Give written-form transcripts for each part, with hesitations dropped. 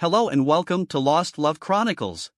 Hello and welcome to Lost Love Chronicles.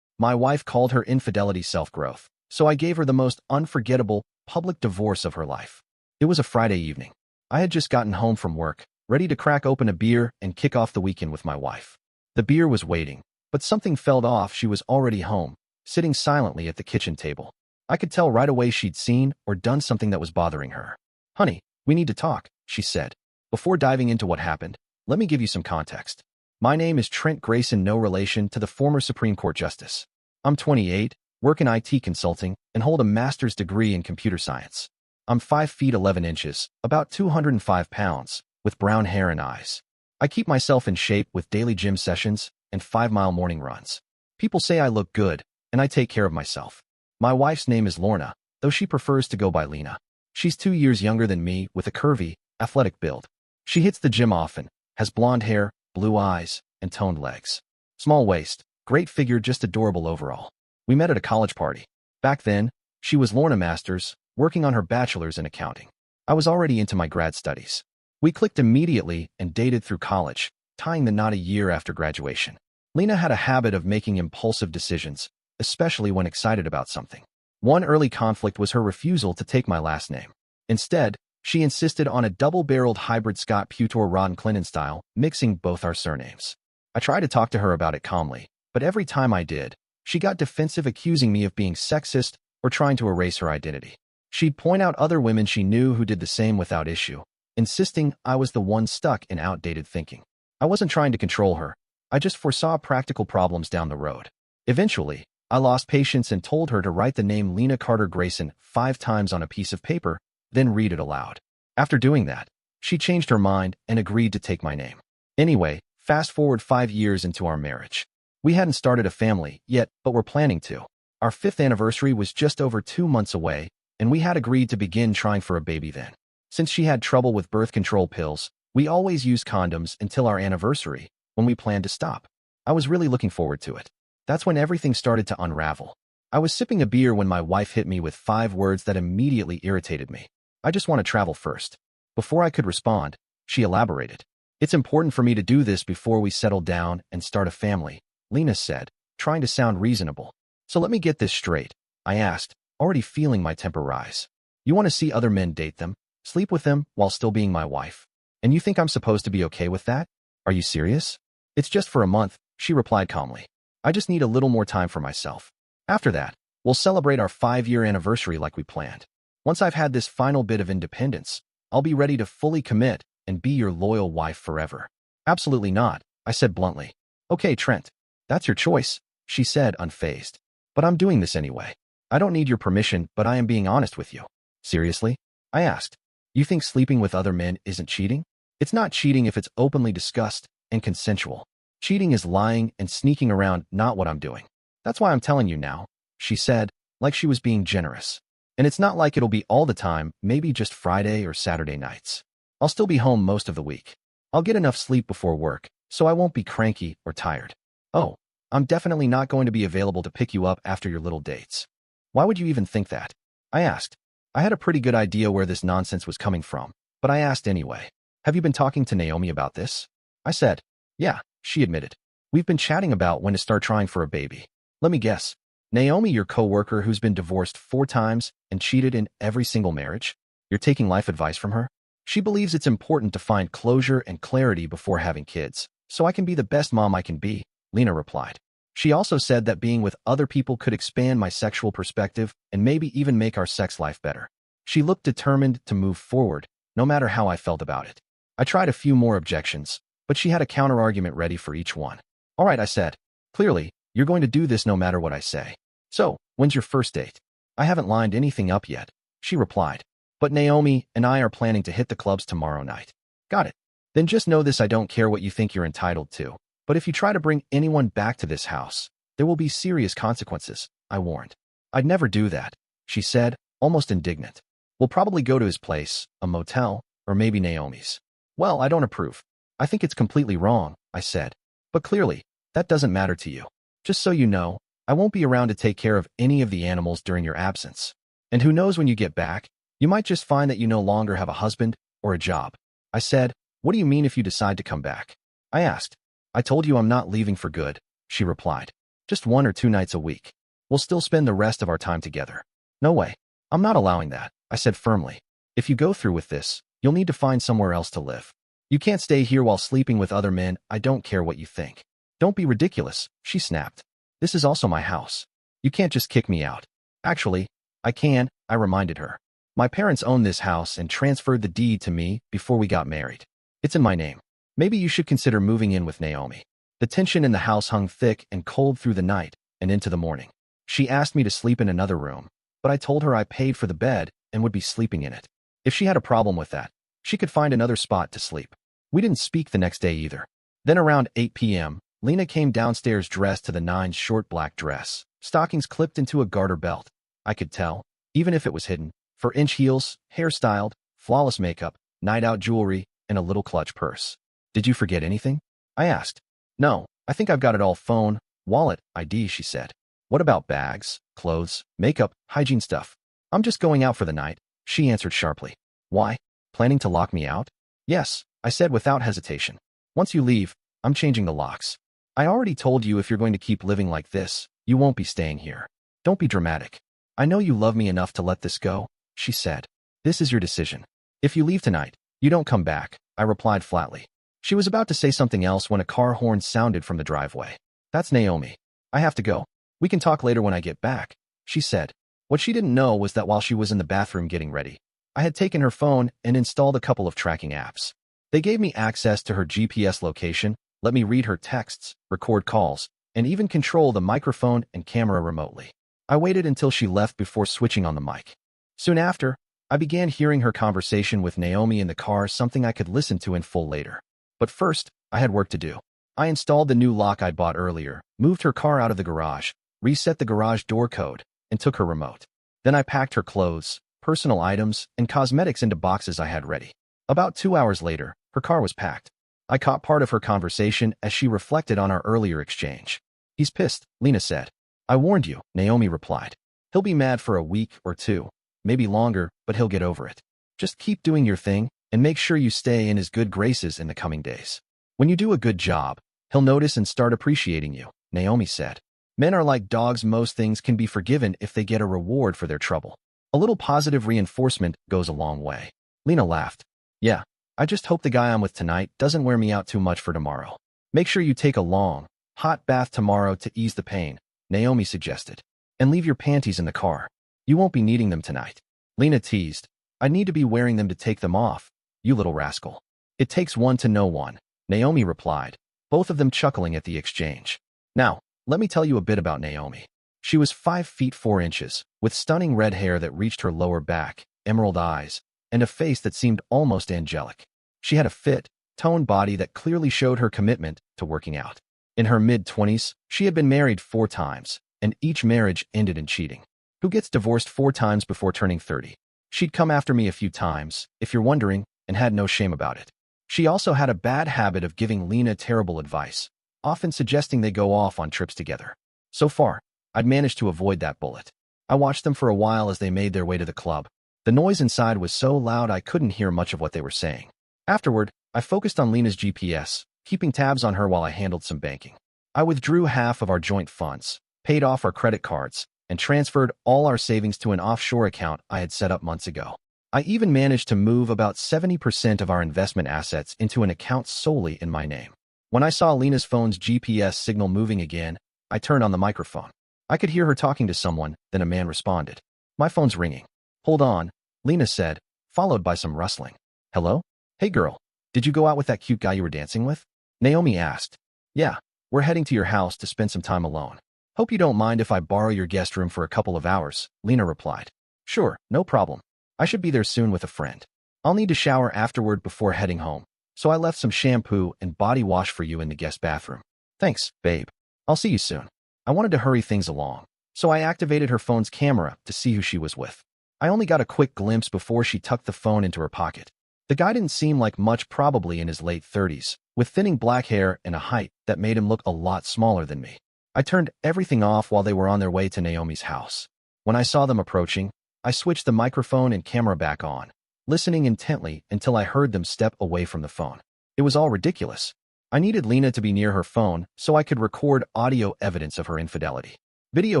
My wife called her infidelity self-growth, so I gave her the most unforgettable public divorce of her life. It was a Friday evening. I had just gotten home from work, ready to crack open a beer and kick off the weekend with my wife. The beer was waiting, but something felt off. She was already home, sitting silently at the kitchen table. I could tell right away she'd seen or done something that was bothering her. "Honey, we need to talk," she said. "Before diving into what happened, let me give you some context. My name is Trent Grayson, no relation to the former Supreme Court Justice. I'm 28, work in IT consulting, and hold a master's degree in computer science. I'm 5 feet 11 inches, about 205 pounds, with brown hair and eyes. I keep myself in shape with daily gym sessions and 5-mile morning runs. People say I look good, and I take care of myself. My wife's name is Lorna, though she prefers to go by Lena. She's 2 years younger than me, with a curvy, athletic build. She hits the gym often, has blonde hair, blue eyes, and toned legs. Small waist, great figure, just adorable overall. We met at a college party. Back then, she was Lorna Masters, working on her bachelor's in accounting. I was already into my grad studies. We clicked immediately and dated through college, tying the knot a year after graduation. Lena had a habit of making impulsive decisions, especially when excited about something. One early conflict was her refusal to take my last name. Instead, she insisted on a double-barreled hybrid Scott Putor Ron Clinton style, mixing both our surnames. I tried to talk to her about it calmly, but every time I did, she got defensive, accusing me of being sexist or trying to erase her identity. She'd point out other women she knew who did the same without issue, insisting I was the one stuck in outdated thinking. I wasn't trying to control her. I just foresaw practical problems down the road. Eventually, I lost patience and told her to write the name Lena Carter Grayson 5 times on a piece of paper, then read it aloud. After doing that, she changed her mind and agreed to take my name. Anyway, fast forward 5 years into our marriage. We hadn't started a family yet, but were planning to. Our 5th anniversary was just over 2 months away, and we had agreed to begin trying for a baby then. Since she had trouble with birth control pills, we always used condoms until our anniversary, when we planned to stop. I was really looking forward to it. That's when everything started to unravel. I was sipping a beer when my wife hit me with 5 words that immediately irritated me. "I just want to travel first." Before I could respond, she elaborated. "It's important for me to do this before we settle down and start a family," Lena said, trying to sound reasonable. "So let me get this straight," I asked, already feeling my temper rise. "You want to see other men, date them, sleep with them while still being my wife? And you think I'm supposed to be okay with that? Are you serious?" "It's just for a month," she replied calmly. "I just need a little more time for myself. After that, we'll celebrate our 5-year anniversary like we planned. Once I've had this final bit of independence, I'll be ready to fully commit and be your loyal wife forever." "Absolutely not," I said bluntly. "Okay, Trent, that's your choice," she said, unfazed. "But I'm doing this anyway. I don't need your permission, but I am being honest with you." "Seriously?" I asked. "You think sleeping with other men isn't cheating?" "It's not cheating if it's openly discussed and consensual. Cheating is lying and sneaking around, not what I'm doing. That's why I'm telling you now," she said, like she was being generous. "And it's not like it'll be all the time, maybe just Friday or Saturday nights. I'll still be home most of the week. I'll get enough sleep before work, so I won't be cranky or tired. Oh, I'm definitely not going to be available to pick you up after your little dates." "Why would you even think that?" I asked. I had a pretty good idea where this nonsense was coming from, but I asked anyway. "Have you been talking to Naomi about this?" I said. "Yeah," she admitted. "We've been chatting about when to start trying for a baby." "Let me guess. Naomi, your coworker who's been divorced 4 times and cheated in every single marriage? You're taking life advice from her?" "She believes it's important to find closure and clarity before having kids, so I can be the best mom I can be," Lena replied. "She also said that being with other people could expand my sexual perspective and maybe even make our sex life better." She looked determined to move forward, no matter how I felt about it. I tried a few more objections, but she had a counter-argument ready for each one. "All right," I said. "Clearly, you're going to do this no matter what I say. So, when's your first date?" "I haven't lined anything up yet," she replied. "But Naomi and I are planning to hit the clubs tomorrow night." "Got it. Then just know this: I don't care what you think you're entitled to, but if you try to bring anyone back to this house, there will be serious consequences," I warned. "I'd never do that," she said, almost indignant. "We'll probably go to his place, a motel, or maybe Naomi's." "Well, I don't approve. I think it's completely wrong," I said. "But clearly, that doesn't matter to you. Just so you know, I won't be around to take care of any of the animals during your absence. And who knows, when you get back, you might just find that you no longer have a husband or a job." I said. "What do you mean if you decide to come back?" I asked. I told you I'm not leaving for good, she replied. Just 1 or 2 nights a week. We'll still spend the rest of our time together. No way. I'm not allowing that, I said firmly. If you go through with this, you'll need to find somewhere else to live. You can't stay here while sleeping with other men. I don't care what you think. Don't be ridiculous, she snapped. This is also my house. You can't just kick me out. Actually, I can, I reminded her. My parents own this house and transferred the deed to me before we got married. It's in my name. Maybe you should consider moving in with Naomi. The tension in the house hung thick and cold through the night and into the morning. She asked me to sleep in another room, but I told her I paid for the bed and would be sleeping in it. If she had a problem with that, she could find another spot to sleep. We didn't speak the next day either. Then around 8 p.m., Lena came downstairs dressed to the nines, short black dress, stockings clipped into a garter belt. I could tell, even if it was hidden, for inch heels, hairstyled, flawless makeup, night-out jewelry, and a little clutch purse. Did you forget anything? I asked. No, I think I've got it all: phone, wallet, ID, she said. What about bags, clothes, makeup, hygiene stuff? I'm just going out for the night, she answered sharply. Why? Planning to lock me out? Yes, I said without hesitation. Once you leave, I'm changing the locks. I already told you if you're going to keep living like this, you won't be staying here. Don't be dramatic. I know you love me enough to let this go, she said. This is your decision. If you leave tonight, you don't come back, I replied flatly. She was about to say something else when a car horn sounded from the driveway. That's Naomi. I have to go. We can talk later when I get back, she said. What she didn't know was that while she was in the bathroom getting ready, I had taken her phone and installed a couple of tracking apps. They gave me access to her GPS location, let me read her texts, record calls, and even control the microphone and camera remotely. I waited until she left before switching on the mic. Soon after, I began hearing her conversation with Naomi in the car, something I could listen to in full later. But first, I had work to do. I installed the new lock I'd bought earlier, moved her car out of the garage, reset the garage door code, and took her remote. Then I packed her clothes, personal items, and cosmetics into boxes I had ready. About 2 hours later, her car was packed. I caught part of her conversation as she reflected on our earlier exchange. He's pissed, Lena said. I warned you, Naomi replied. He'll be mad for a week or two, maybe longer, but he'll get over it. Just keep doing your thing and make sure you stay in his good graces in the coming days. When you do a good job, he'll notice and start appreciating you, Naomi said. Men are like dogs. Most things can be forgiven if they get a reward for their trouble. A little positive reinforcement goes a long way. Lena laughed. Yeah, I just hope the guy I'm with tonight doesn't wear me out too much for tomorrow. Make sure you take a long, hot bath tomorrow to ease the pain, Naomi suggested. And leave your panties in the car. You won't be needing them tonight. Lena teased. I need to be wearing them to take them off, you little rascal. It takes one to know one, Naomi replied, both of them chuckling at the exchange. Now, let me tell you a bit about Naomi. She was 5 feet 4 inches, with stunning red hair that reached her lower back, emerald eyes, and a face that seemed almost angelic. She had a fit, toned body that clearly showed her commitment to working out. In her mid-20s, she had been married 4 times, and each marriage ended in cheating. Who gets divorced 4 times before turning 30? She'd come after me a few times, if you're wondering, and had no shame about it. She also had a bad habit of giving Lena terrible advice, often suggesting they go off on trips together. So far, I'd managed to avoid that bullet. I watched them for a while as they made their way to the club. The noise inside was so loud I couldn't hear much of what they were saying. Afterward, I focused on Lena's GPS, keeping tabs on her while I handled some banking. I withdrew half of our joint funds, paid off our credit cards, and transferred all our savings to an offshore account I had set up months ago. I even managed to move about 70% of our investment assets into an account solely in my name. When I saw Lena's phone's GPS signal moving again, I turned on the microphone. I could hear her talking to someone, then a man responded. My phone's ringing. Hold on, Lena said, followed by some rustling. Hello? Hey girl, did you go out with that cute guy you were dancing with? Naomi asked. Yeah, we're heading to your house to spend some time alone. Hope you don't mind if I borrow your guest room for a couple of hours, Lena replied. Sure, no problem. I should be there soon with a friend. I'll need to shower afterward before heading home, so I left some shampoo and body wash for you in the guest bathroom. Thanks, babe. I'll see you soon. I wanted to hurry things along, so I activated her phone's camera to see who she was with. I only got a quick glimpse before she tucked the phone into her pocket. The guy didn't seem like much, probably in his late 30s, with thinning black hair and a height that made him look a lot smaller than me. I turned everything off while they were on their way to Naomi's house. When I saw them approaching, I switched the microphone and camera back on, listening intently until I heard them step away from the phone. It was all ridiculous. I needed Lena to be near her phone so I could record audio evidence of her infidelity. Video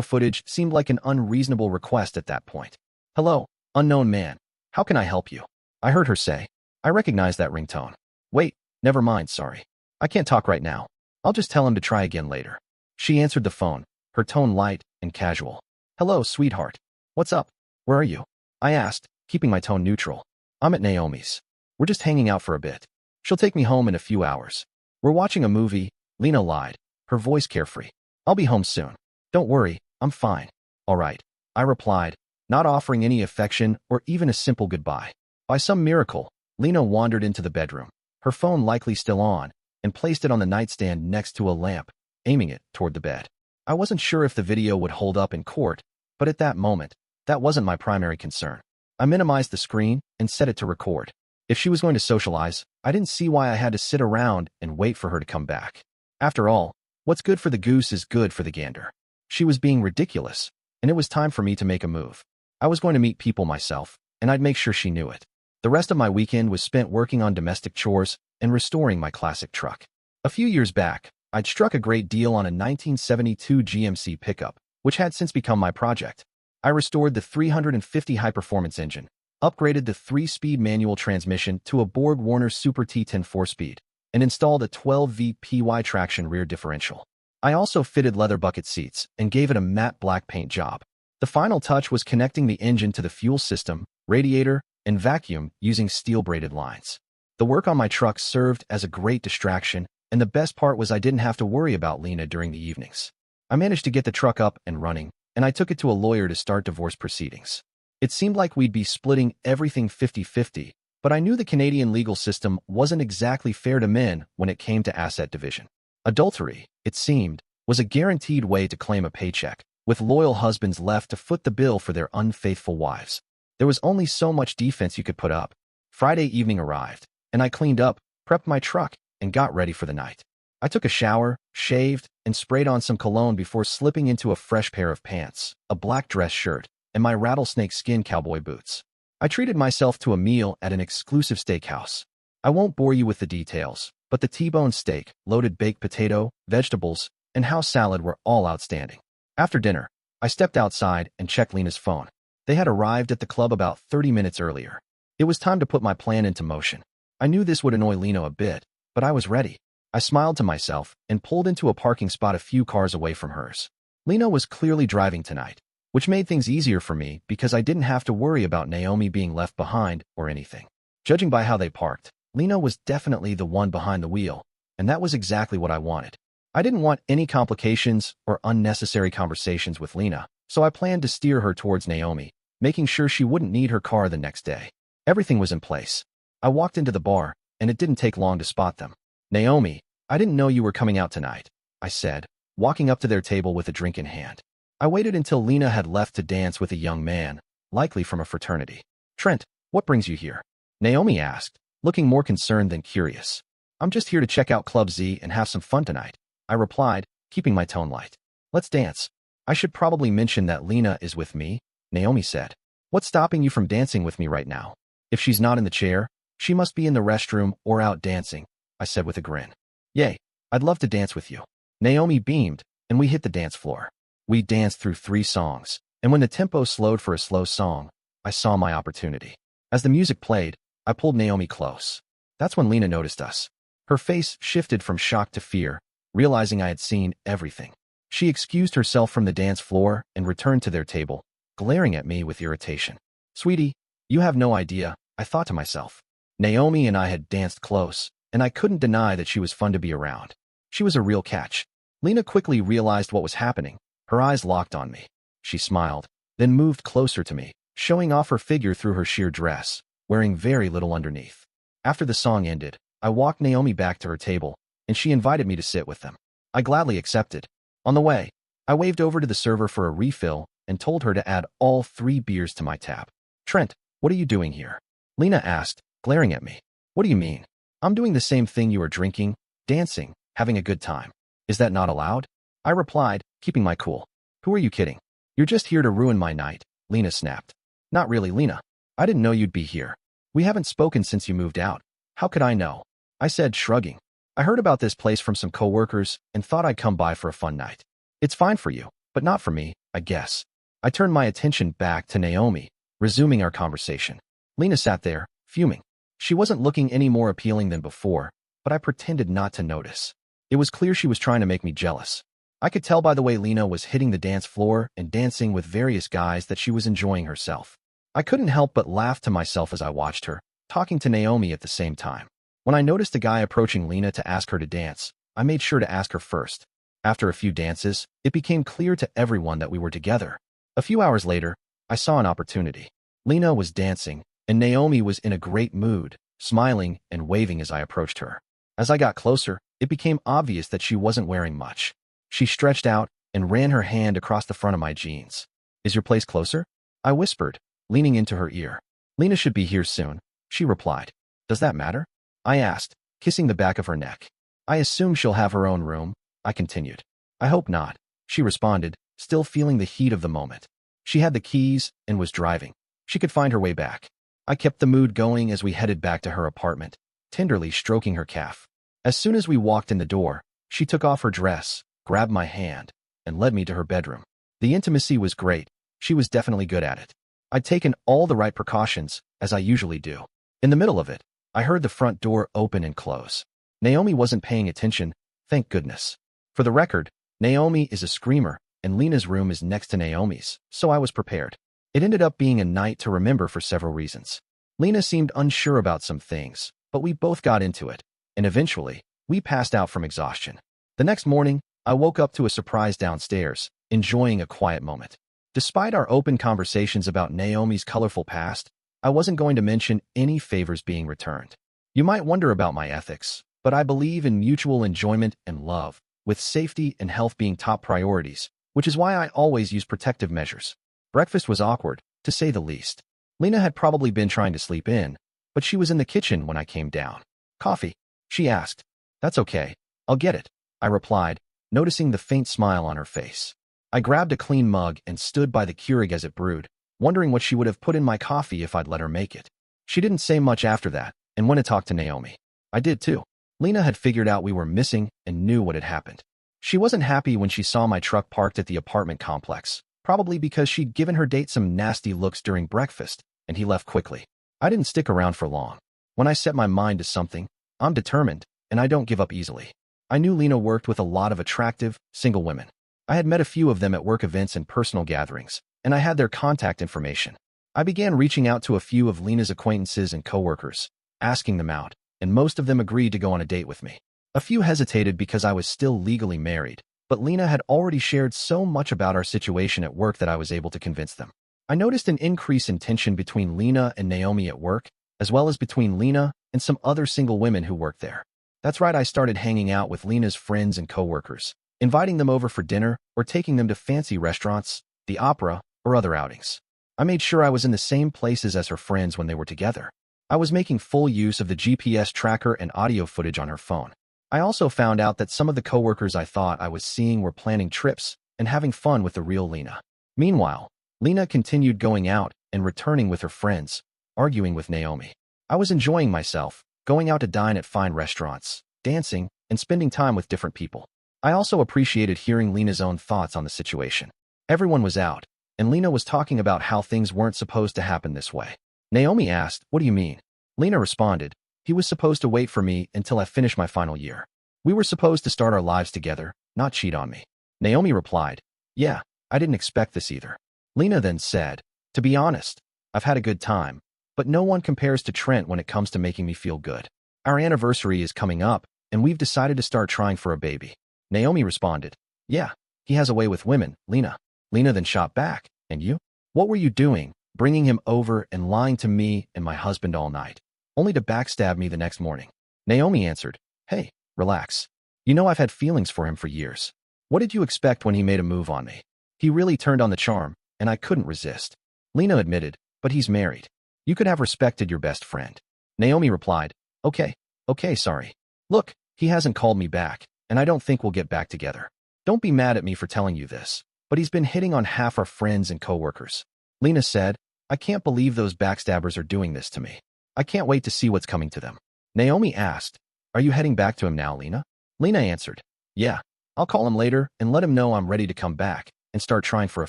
footage seemed like an unreasonable request at that point. "Hello, unknown man. How can I help you?" I heard her say. I recognized that ringtone. "Wait, never mind, sorry. I can't talk right now. I'll just tell him to try again later." She answered the phone, her tone light and casual. "Hello, sweetheart. What's up? Where are you?" I asked, keeping my tone neutral. "I'm at Naomi's. We're just hanging out for a bit. She'll take me home in a few hours." "We're watching a movie," Lena lied, her voice carefree. "I'll be home soon. Don't worry, I'm fine." "All right," I replied, not offering any affection or even a simple goodbye. By some miracle, Lena wandered into the bedroom, her phone likely still on, and placed it on the nightstand next to a lamp, aiming it toward the bed. I wasn't sure if the video would hold up in court, but at that moment, that wasn't my primary concern. I minimized the screen and set it to record. If she was going to socialize, I didn't see why I had to sit around and wait for her to come back. After all, what's good for the goose is good for the gander. She was being ridiculous, and it was time for me to make a move. I was going to meet people myself, and I'd make sure she knew it. The rest of my weekend was spent working on domestic chores and restoring my classic truck. A few years back, I'd struck a great deal on a 1972 GMC pickup, which had since become my project. I restored the 350 high-performance engine, upgraded the 3-speed manual transmission to a Borg Warner Super T10 4-speed, and installed a 12V PY traction rear differential. I also fitted leather bucket seats and gave it a matte black paint job. The final touch was connecting the engine to the fuel system, radiator, and vacuum using steel-braided lines. The work on my truck served as a great distraction, and the best part was I didn't have to worry about Lena during the evenings. I managed to get the truck up and running, and I took it to a lawyer to start divorce proceedings. It seemed like we'd be splitting everything 50-50, but I knew the Canadian legal system wasn't exactly fair to men when it came to asset division. Adultery, it seemed, was a guaranteed way to claim a paycheck, with loyal husbands left to foot the bill for their unfaithful wives. There was only so much defense you could put up. Friday evening arrived, and I cleaned up, prepped my truck, and got ready for the night. I took a shower, shaved, and sprayed on some cologne before slipping into a fresh pair of pants, a black dress shirt, and my rattlesnake skin cowboy boots. I treated myself to a meal at an exclusive steakhouse. I won't bore you with the details, but the T-bone steak, loaded baked potato, vegetables, and house salad were all outstanding. After dinner, I stepped outside and checked Lena's phone. They had arrived at the club about 30 minutes earlier. It was time to put my plan into motion. I knew this would annoy Lena a bit, but I was ready. I smiled to myself and pulled into a parking spot a few cars away from hers. Lena was clearly driving tonight, which made things easier for me because I didn't have to worry about Naomi being left behind or anything. Judging by how they parked, Lena was definitely the one behind the wheel, and that was exactly what I wanted. I didn't want any complications or unnecessary conversations with Lena, so I planned to steer her towards Naomi, making sure she wouldn't need her car the next day. Everything was in place. I walked into the bar, and it didn't take long to spot them. "Naomi, I didn't know you were coming out tonight," I said, walking up to their table with a drink in hand. I waited until Lena had left to dance with a young man, likely from a fraternity. "Trent, what brings you here?" Naomi asked, looking more concerned than curious. "I'm just here to check out Club Z and have some fun tonight," I replied, keeping my tone light. "Let's dance." "I should probably mention that Lena is with me," Naomi said. "What's stopping you from dancing with me right now? If she's not in the chair, she must be in the restroom or out dancing," I said with a grin. "Yay, I'd love to dance with you." Naomi beamed, and we hit the dance floor. We danced through 3 songs, and when the tempo slowed for a slow song, I saw my opportunity. As the music played, I pulled Naomi close. That's when Lena noticed us. Her face shifted from shock to fear, realizing I had seen everything. She excused herself from the dance floor and returned to their table, glaring at me with irritation. "Sweetie, you have no idea," I thought to myself. Naomi and I had danced close, and I couldn't deny that she was fun to be around. She was a real catch. Lena quickly realized what was happening. Her eyes locked on me. She smiled, then moved closer to me, showing off her figure through her sheer dress, wearing very little underneath. After the song ended, I walked Naomi back to her table, and she invited me to sit with them. I gladly accepted. On the way, I waved over to the server for a refill and told her to add all 3 beers to my tab. "Trent, what are you doing here?" Lena asked, glaring at me. "What do you mean?" "I'm doing the same thing you are drinking, dancing, having a good time. Is that not allowed?" I replied, keeping my cool. "Who are you kidding? You're just here to ruin my night," Lena snapped. "Not really, Lena. I didn't know you'd be here. We haven't spoken since you moved out. How could I know?" I said, shrugging. I heard about this place from some coworkers and thought I'd come by for a fun night. It's fine for you, but not for me, I guess. I turned my attention back to Naomi, resuming our conversation. Lena sat there, fuming. She wasn't looking any more appealing than before, but I pretended not to notice. It was clear she was trying to make me jealous. I could tell by the way Lena was hitting the dance floor and dancing with various guys that she was enjoying herself. I couldn't help but laugh to myself as I watched her, talking to Naomi at the same time. When I noticed a guy approaching Lena to ask her to dance, I made sure to ask her first. After a few dances, it became clear to everyone that we were together. A few hours later, I saw an opportunity. Lena was dancing, and Naomi was in a great mood, smiling and waving as I approached her. As I got closer, it became obvious that she wasn't wearing much. She stretched out and ran her hand across the front of my jeans. "Is your place closer?" I whispered, leaning into her ear. "Lena should be here soon," she replied. "Does that matter?" I asked, kissing the back of her neck. "I assume she'll have her own room," I continued. "I hope not," she responded, still feeling the heat of the moment. She had the keys and was driving. She could find her way back. I kept the mood going as we headed back to her apartment, tenderly stroking her calf. As soon as we walked in the door, she took off her dress, grabbed my hand, and led me to her bedroom. The intimacy was great. She was definitely good at it. I'd taken all the right precautions, as I usually do. In the middle of it, I heard the front door open and close. Naomi wasn't paying attention, thank goodness. For the record, Naomi is a screamer, and Lena's room is next to Naomi's, so I was prepared. It ended up being a night to remember for several reasons. Lena seemed unsure about some things, but we both got into it, and eventually, we passed out from exhaustion. The next morning, I woke up to a surprise downstairs, enjoying a quiet moment. Despite our open conversations about Naomi's colorful past, I wasn't going to mention any favors being returned. You might wonder about my ethics, but I believe in mutual enjoyment and love, with safety and health being top priorities, which is why I always use protective measures. Breakfast was awkward, to say the least. Lena had probably been trying to sleep in, but she was in the kitchen when I came down. "Coffee?" she asked. "That's okay. I'll get it," I replied, noticing the faint smile on her face. I grabbed a clean mug and stood by the Keurig as it brewed, wondering what she would have put in my coffee if I'd let her make it. She didn't say much after that, and went to talk to Naomi. I did too. Lena had figured out we were missing and knew what had happened. She wasn't happy when she saw my truck parked at the apartment complex, probably because she'd given her date some nasty looks during breakfast, and he left quickly. I didn't stick around for long. When I set my mind to something, I'm determined, and I don't give up easily. I knew Lena worked with a lot of attractive, single women. I had met a few of them at work events and personal gatherings, and I had their contact information. I began reaching out to a few of Lena's acquaintances and coworkers, asking them out, and most of them agreed to go on a date with me. A few hesitated because I was still legally married, but Lena had already shared so much about our situation at work that I was able to convince them. I noticed an increase in tension between Lena and Naomi at work, as well as between Lena and some other single women who worked there. That's right, I started hanging out with Lena's friends and coworkers, inviting them over for dinner or taking them to fancy restaurants, the opera, or other outings. I made sure I was in the same places as her friends when they were together. I was making full use of the GPS tracker and audio footage on her phone. I also found out that some of the coworkers I thought I was seeing were planning trips and having fun with the real Lena. Meanwhile, Lena continued going out and returning with her friends, arguing with Naomi. I was enjoying myself, going out to dine at fine restaurants, dancing, and spending time with different people. I also appreciated hearing Lena's own thoughts on the situation. Everyone was out, and Lena was talking about how things weren't supposed to happen this way. Naomi asked, "What do you mean?" Lena responded, "He was supposed to wait for me until I finished my final year. We were supposed to start our lives together, not cheat on me." Naomi replied, "Yeah, I didn't expect this either." Lena then said, "To be honest, I've had a good time, but no one compares to Trent when it comes to making me feel good. Our anniversary is coming up, and we've decided to start trying for a baby." Naomi responded, "Yeah, he has a way with women, Lena." Lena then shot back, "And you? What were you doing, bringing him over and lying to me and my husband all night, only to backstab me the next morning?" Naomi answered, "Hey, relax. You know I've had feelings for him for years. What did you expect when he made a move on me? He really turned on the charm, and I couldn't resist." Lena admitted, "But he's married. You could have respected your best friend." Naomi replied, Okay, sorry. Look, he hasn't called me back, and I don't think we'll get back together. Don't be mad at me for telling you this, but he's been hitting on half our friends and coworkers." Lena said, "I can't believe those backstabbers are doing this to me. I can't wait to see what's coming to them." Naomi asked, Are you heading back to him now, Lena? Lena answered, yeah, I'll call him later and let him know I'm ready to come back and start trying for a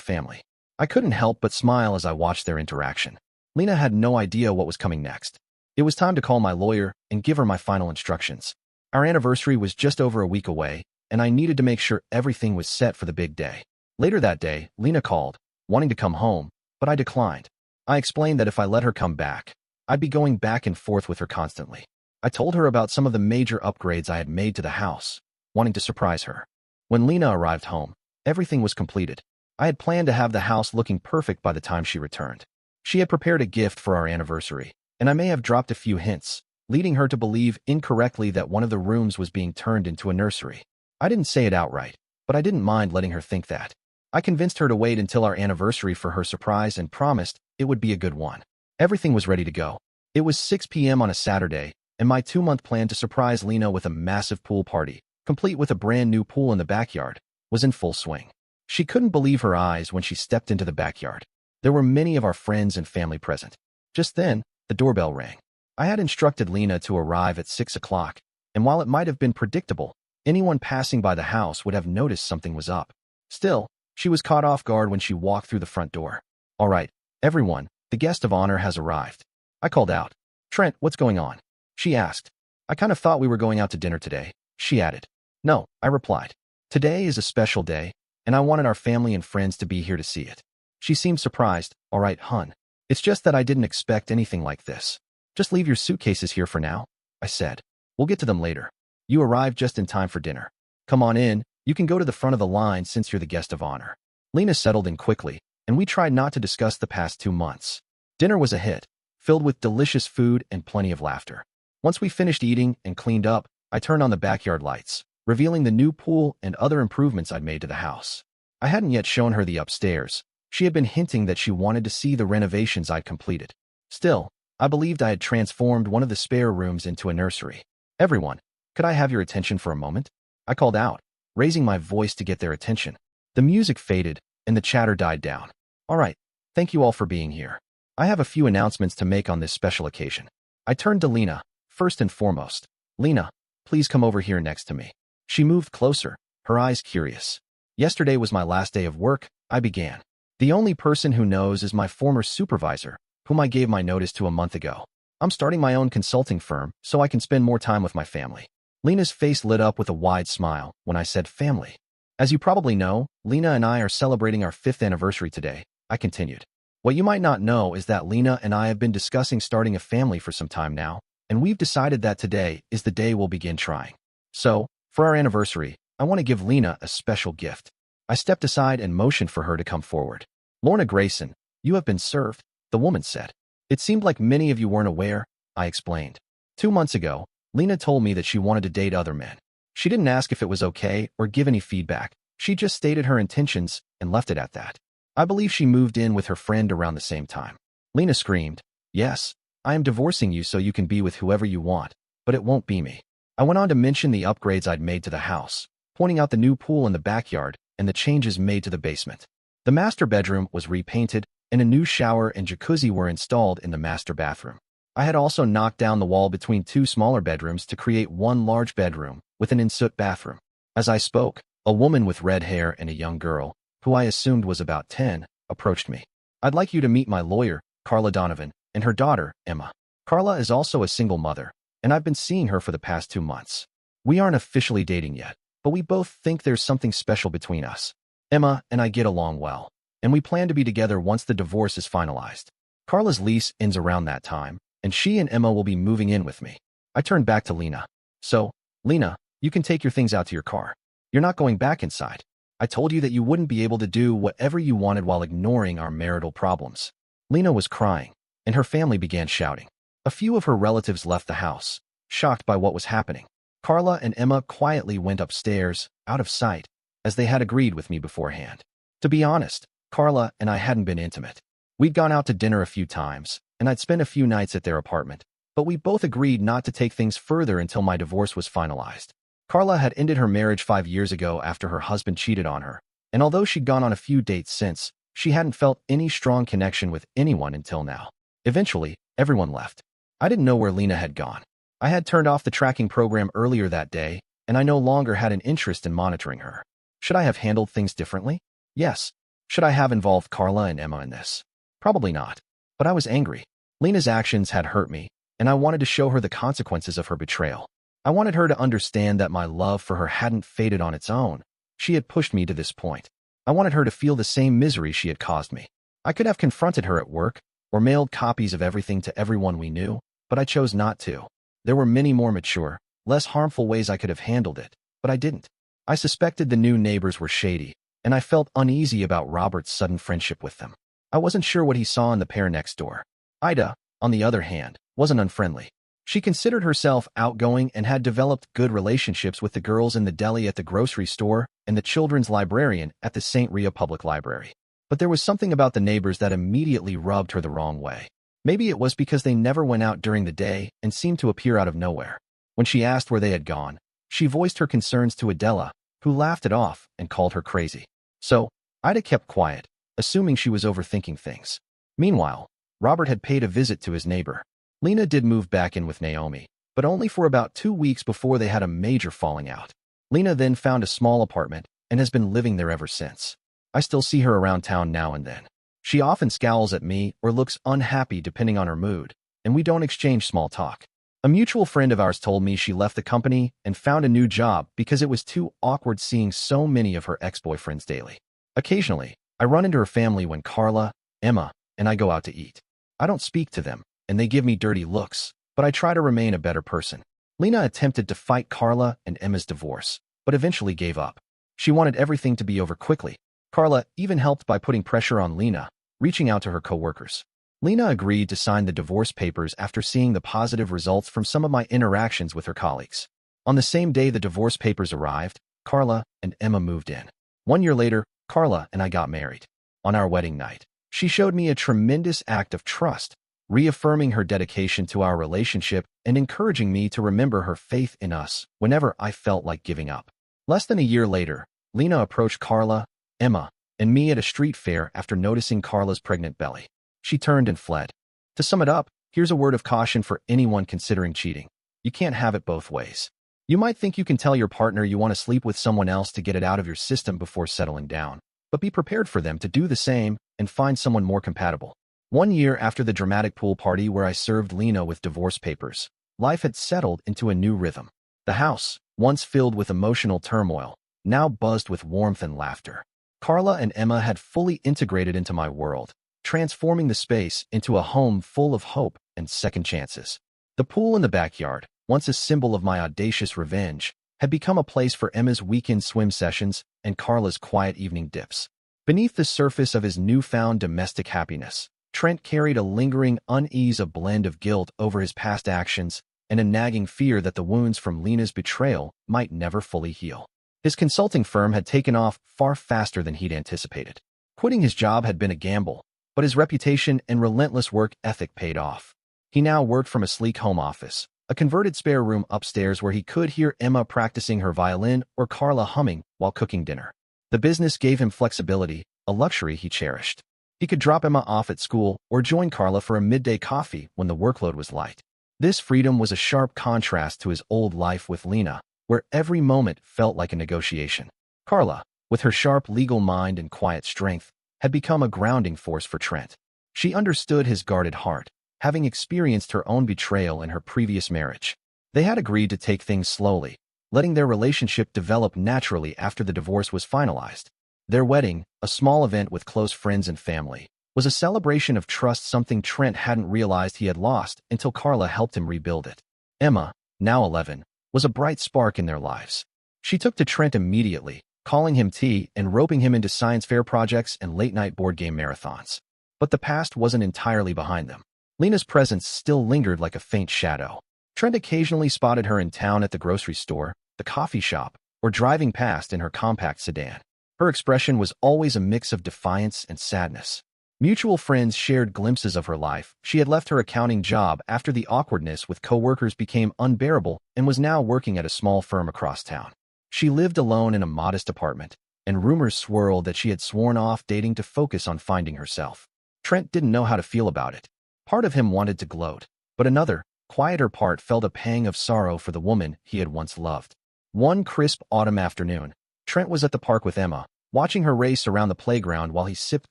family. I couldn't help but smile as I watched their interaction. Lena had no idea what was coming next. It was time to call my lawyer and give her my final instructions. Our anniversary was just over a week away, and I needed to make sure everything was set for the big day. Later that day, Lena called, wanting to come home, but I declined. I explained that if I let her come back, I'd be going back and forth with her constantly. I told her about some of the major upgrades I had made to the house, wanting to surprise her. When Lena arrived home, everything was completed. I had planned to have the house looking perfect by the time she returned. She had prepared a gift for our anniversary, and I may have dropped a few hints, leading her to believe incorrectly that one of the rooms was being turned into a nursery. I didn't say it outright, but I didn't mind letting her think that. I convinced her to wait until our anniversary for her surprise and promised it would be a good one. Everything was ready to go. It was 6 p.m. on a Saturday, and my 2-month plan to surprise Lena with a massive pool party, complete with a brand new pool in the backyard, was in full swing. She couldn't believe her eyes when she stepped into the backyard. There were many of our friends and family present. Just then, the doorbell rang. I had instructed Lena to arrive at 6 o'clock, and while it might have been predictable, anyone passing by the house would have noticed something was up. Still, she was caught off guard when she walked through the front door. All right, everyone, the guest of honor has arrived. I called out. Trent, what's going on? She asked. I kind of thought we were going out to dinner today, she added. No, I replied. Today is a special day, and I wanted our family and friends to be here to see it. She seemed surprised. All right, hun. It's just that I didn't expect anything like this. Just leave your suitcases here for now, I said. We'll get to them later. You arrived just in time for dinner. Come on in, you can go to the front of the line since you're the guest of honor. Lena settled in quickly, and we tried not to discuss the past 2 months. Dinner was a hit, filled with delicious food and plenty of laughter. Once we finished eating and cleaned up, I turned on the backyard lights, revealing the new pool and other improvements I'd made to the house. I hadn't yet shown her the upstairs. She had been hinting that she wanted to see the renovations I'd completed. Still, I believed I had transformed one of the spare rooms into a nursery. Everyone, could I have your attention for a moment? I called out, raising my voice to get their attention. The music faded, and the chatter died down. All right, thank you all for being here. I have a few announcements to make on this special occasion. I turned to Lena, first and foremost. Lena, please come over here next to me. She moved closer, her eyes curious. Yesterday was my last day of work, I began. The only person who knows is my former supervisor, whom I gave my notice to a month ago. I'm starting my own consulting firm so I can spend more time with my family. Lena's face lit up with a wide smile when I said family. As you probably know, Lena and I are celebrating our 5th anniversary today, I continued. What you might not know is that Lena and I have been discussing starting a family for some time now, and we've decided that today is the day we'll begin trying. So, for our anniversary, I want to give Lena a special gift. I stepped aside and motioned for her to come forward. Lorna Grayson, you have been served, the woman said. It seemed like many of you weren't aware, I explained. 2 months ago, Lena told me that she wanted to date other men. She didn't ask if it was okay or give any feedback. She just stated her intentions and left it at that. I believe she moved in with her friend around the same time. Lena screamed, yes, I am divorcing you so you can be with whoever you want, but it won't be me. I went on to mention the upgrades I'd made to the house, pointing out the new pool in the backyard and the changes made to the basement. The master bedroom was repainted, and a new shower and jacuzzi were installed in the master bathroom. I had also knocked down the wall between 2 smaller bedrooms to create one large bedroom with an ensuite bathroom. As I spoke, a woman with red hair and a young girl, who I assumed was about 10, approached me. I'd like you to meet my lawyer, Carla Donovan, and her daughter, Emma. Carla is also a single mother, and I've been seeing her for the past 2 months. We aren't officially dating yet, but we both think there's something special between us. Emma and I get along well, and we plan to be together once the divorce is finalized. Carla's lease ends around that time, and she and Emma will be moving in with me. I turned back to Lena. So, Lena, you can take your things out to your car. You're not going back inside. I told you that you wouldn't be able to do whatever you wanted while ignoring our marital problems. Lena was crying, and her family began shouting. A few of her relatives left the house, shocked by what was happening. Carla and Emma quietly went upstairs, out of sight, as they had agreed with me beforehand. To be honest, Carla and I hadn't been intimate. We'd gone out to dinner a few times, and I'd spent a few nights at their apartment, but we both agreed not to take things further until my divorce was finalized. Carla had ended her marriage 5 years ago after her husband cheated on her, and although she'd gone on a few dates since, she hadn't felt any strong connection with anyone until now. Eventually, everyone left. I didn't know where Lena had gone. I had turned off the tracking program earlier that day, and I no longer had an interest in monitoring her. Should I have handled things differently? Yes. Should I have involved Carla and Emma in this? Probably not. But I was angry. Lena's actions had hurt me, and I wanted to show her the consequences of her betrayal. I wanted her to understand that my love for her hadn't faded on its own. She had pushed me to this point. I wanted her to feel the same misery she had caused me. I could have confronted her at work, or mailed copies of everything to everyone we knew, but I chose not to. There were many more mature, less harmful ways I could have handled it, but I didn't. I suspected the new neighbors were shady, and I felt uneasy about Robert's sudden friendship with them. I wasn't sure what he saw in the pair next door. Ida, on the other hand, wasn't unfriendly. She considered herself outgoing and had developed good relationships with the girls in the deli at the grocery store and the children's librarian at the St. Rhea Public Library. But there was something about the neighbors that immediately rubbed her the wrong way. Maybe it was because they never went out during the day and seemed to appear out of nowhere. When she asked where they had gone, she voiced her concerns to Adela, who laughed it off and called her crazy. So, Ida kept quiet, assuming she was overthinking things. Meanwhile, Robert had paid a visit to his neighbor. Lena did move back in with Naomi, but only for about 2 weeks before they had a major falling out. Lena then found a small apartment and has been living there ever since. I still see her around town now and then. She often scowls at me or looks unhappy depending on her mood, and we don't exchange small talk. A mutual friend of ours told me she left the company and found a new job because it was too awkward seeing so many of her ex-boyfriends daily. Occasionally, I run into her family when Carla, Emma, and I go out to eat. I don't speak to them, and they give me dirty looks, but I try to remain a better person. Lena attempted to fight Carla and Emma's divorce, but eventually gave up. She wanted everything to be over quickly. Carla even helped by putting pressure on Lena, reaching out to her coworkers. Lena agreed to sign the divorce papers after seeing the positive results from some of my interactions with her colleagues. On the same day the divorce papers arrived, Carla and Emma moved in. 1 year later, Carla and I got married. On our wedding night, she showed me a tremendous act of trust, reaffirming her dedication to our relationship and encouraging me to remember her faith in us whenever I felt like giving up. Less than a year later, Lena approached Carla, Emma, and me at a street fair after noticing Carla's pregnant belly. She turned and fled. To sum it up, here's a word of caution for anyone considering cheating. You can't have it both ways. You might think you can tell your partner you want to sleep with someone else to get it out of your system before settling down, but be prepared for them to do the same and find someone more compatible. 1 year after the dramatic pool party where I served Lena with divorce papers, life had settled into a new rhythm. The house, once filled with emotional turmoil, now buzzed with warmth and laughter. Carla and Emma had fully integrated into my world, transforming the space into a home full of hope and second chances. The pool in the backyard, once a symbol of my audacious revenge, had become a place for Emma's weekend swim sessions and Carla's quiet evening dips. Beneath the surface of his newfound domestic happiness, Trent carried a lingering unease, a blend of guilt over his past actions and a nagging fear that the wounds from Lena's betrayal might never fully heal. His consulting firm had taken off far faster than he'd anticipated. Quitting his job had been a gamble, but his reputation and relentless work ethic paid off. He now worked from a sleek home office, a converted spare room upstairs where he could hear Emma practicing her violin or Carla humming while cooking dinner. The business gave him flexibility, a luxury he cherished. He could drop Emma off at school or join Carla for a midday coffee when the workload was light. This freedom was a sharp contrast to his old life with Lena, where every moment felt like a negotiation. Carla, with her sharp legal mind and quiet strength, had become a grounding force for Trent. She understood his guarded heart, having experienced her own betrayal in her previous marriage. They had agreed to take things slowly, letting their relationship develop naturally after the divorce was finalized. Their wedding, a small event with close friends and family, was a celebration of trust, something Trent hadn't realized he had lost until Carla helped him rebuild it. Emma, now 11, was a bright spark in their lives. She took to Trent immediately, calling him tea and roping him into science fair projects and late-night board game marathons. But the past wasn't entirely behind them. Lena's presence still lingered like a faint shadow. Trent occasionally spotted her in town at the grocery store, the coffee shop, or driving past in her compact sedan. Her expression was always a mix of defiance and sadness. Mutual friends shared glimpses of her life. She had left her accounting job after the awkwardness with coworkers became unbearable and was now working at a small firm across town. She lived alone in a modest apartment, and rumors swirled that she had sworn off dating to focus on finding herself. Trent didn't know how to feel about it. Part of him wanted to gloat, but another, quieter part felt a pang of sorrow for the woman he had once loved. One crisp autumn afternoon, Trent was at the park with Emma, watching her race around the playground while he sipped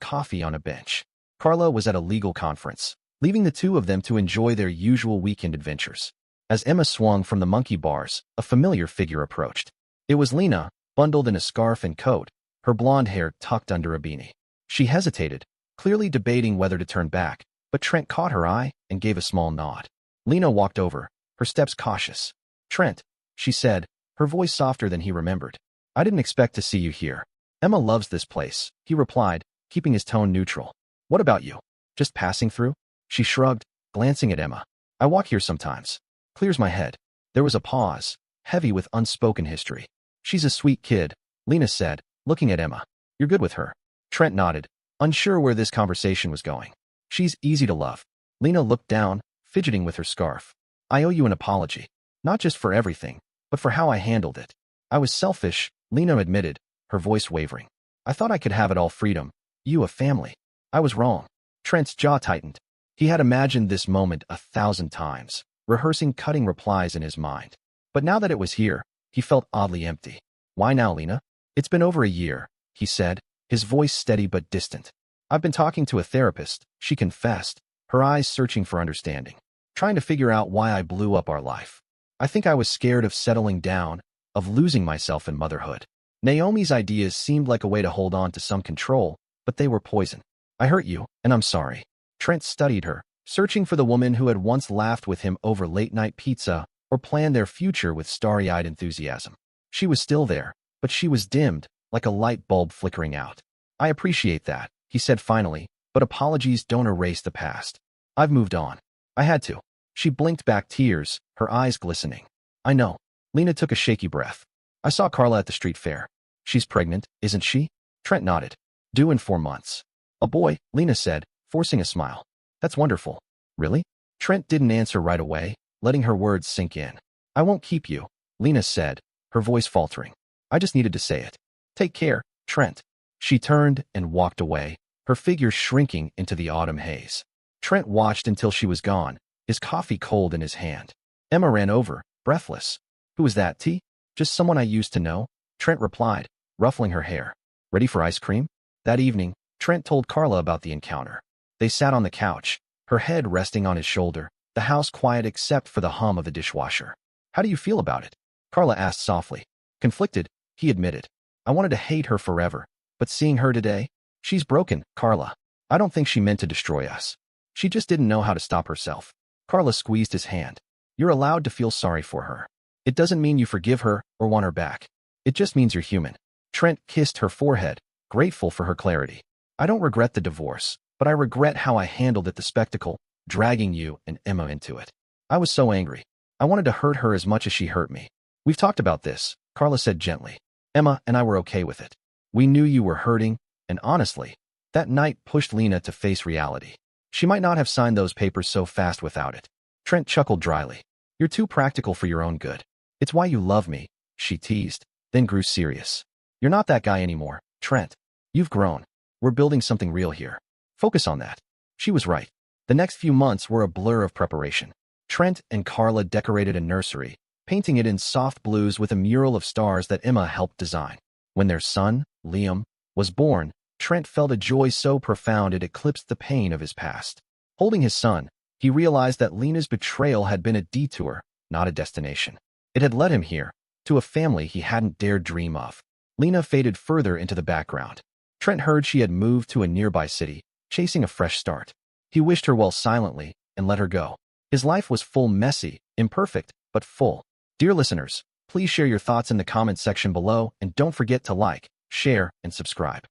coffee on a bench. Carla was at a legal conference, leaving the two of them to enjoy their usual weekend adventures. As Emma swung from the monkey bars, a familiar figure approached. It was Lena, bundled in a scarf and coat, her blonde hair tucked under a beanie. She hesitated, clearly debating whether to turn back, but Trent caught her eye and gave a small nod. Lena walked over, her steps cautious. "Trent," she said, her voice softer than he remembered. "I didn't expect to see you here." "Emma loves this place," he replied, keeping his tone neutral. "What about you? Just passing through?" She shrugged, glancing at Emma. "I walk here sometimes. Clears my head." There was a pause, heavy with unspoken history. "She's a sweet kid," Lena said, looking at Emma. "You're good with her." Trent nodded, unsure where this conversation was going. "She's easy to love." Lena looked down, fidgeting with her scarf. "I owe you an apology. Not just for everything, but for how I handled it. I was selfish," Lena admitted, her voice wavering. "I thought I could have it all freedom. You a family. I was wrong." Trent's jaw tightened. He had imagined this moment 1,000 times, rehearsing cutting replies in his mind. But now that it was here, he felt oddly empty. "Why now, Lena?" "It's been over a year," he said, his voice steady but distant. "I've been talking to a therapist," she confessed, her eyes searching for understanding. "Trying to figure out why I blew up our life. I think I was scared of settling down, of losing myself in motherhood." Naomi's ideas seemed like a way to hold on to some control, but they were poison. "I hurt you, and I'm sorry." Trent studied her, searching for the woman who had once laughed with him over late-night pizza or planned their future with starry-eyed enthusiasm. She was still there, but she was dimmed, like a light bulb flickering out. "I appreciate that," he said finally, "but apologies don't erase the past. I've moved on. I had to." She blinked back tears, her eyes glistening. "I know." Lena took a shaky breath. "I saw Carla at the street fair." "She's pregnant, isn't she?" Trent nodded. "Due in 4 months." "A boy," Lena said, forcing a smile. "That's wonderful." "Really?" Trent didn't answer right away, letting her words sink in. "I won't keep you," Lena said, her voice faltering. "I just needed to say it. Take care, Trent." She turned and walked away, her figure shrinking into the autumn haze. Trent watched until she was gone, his coffee cold in his hand. Emma ran over, breathless. "Who was that, T?" "Just someone I used to know," Trent replied, ruffling her hair. "Ready for ice cream?" That evening, Trent told Carla about the encounter. They sat on the couch, her head resting on his shoulder, the house quiet except for the hum of the dishwasher. "How do you feel about it?" Carla asked softly. "Conflicted," he admitted. "I wanted to hate her forever, but seeing her today, she's broken, Carla. I don't think she meant to destroy us. She just didn't know how to stop herself." Carla squeezed his hand. "You're allowed to feel sorry for her. It doesn't mean you forgive her or want her back. It just means you're human." Trent kissed her forehead, grateful for her clarity. "I don't regret the divorce, but I regret how I handled it, the spectacle, dragging you and Emma into it. I was so angry. I wanted to hurt her as much as she hurt me." "We've talked about this," Carla said gently. "Emma and I were okay with it. We knew you were hurting, and honestly, that night pushed Lena to face reality. She might not have signed those papers so fast without it." Trent chuckled dryly. "You're too practical for your own good. It's why you love me," she teased, then grew serious. "You're not that guy anymore, Trent. You've grown. We're building something real here. Focus on that." She was right. The next few months were a blur of preparation. Trent and Carla decorated a nursery, painting it in soft blues with a mural of stars that Emma helped design. When their son, Liam, was born, Trent felt a joy so profound it eclipsed the pain of his past. Holding his son, he realized that Lena's betrayal had been a detour, not a destination. It had led him here, to a family he hadn't dared dream of. Lena faded further into the background. Trent heard she had moved to a nearby city, chasing a fresh start. He wished her well silently and let her go. His life was full, messy, imperfect, but full. Dear listeners, please share your thoughts in the comments section below and don't forget to like, share, and subscribe.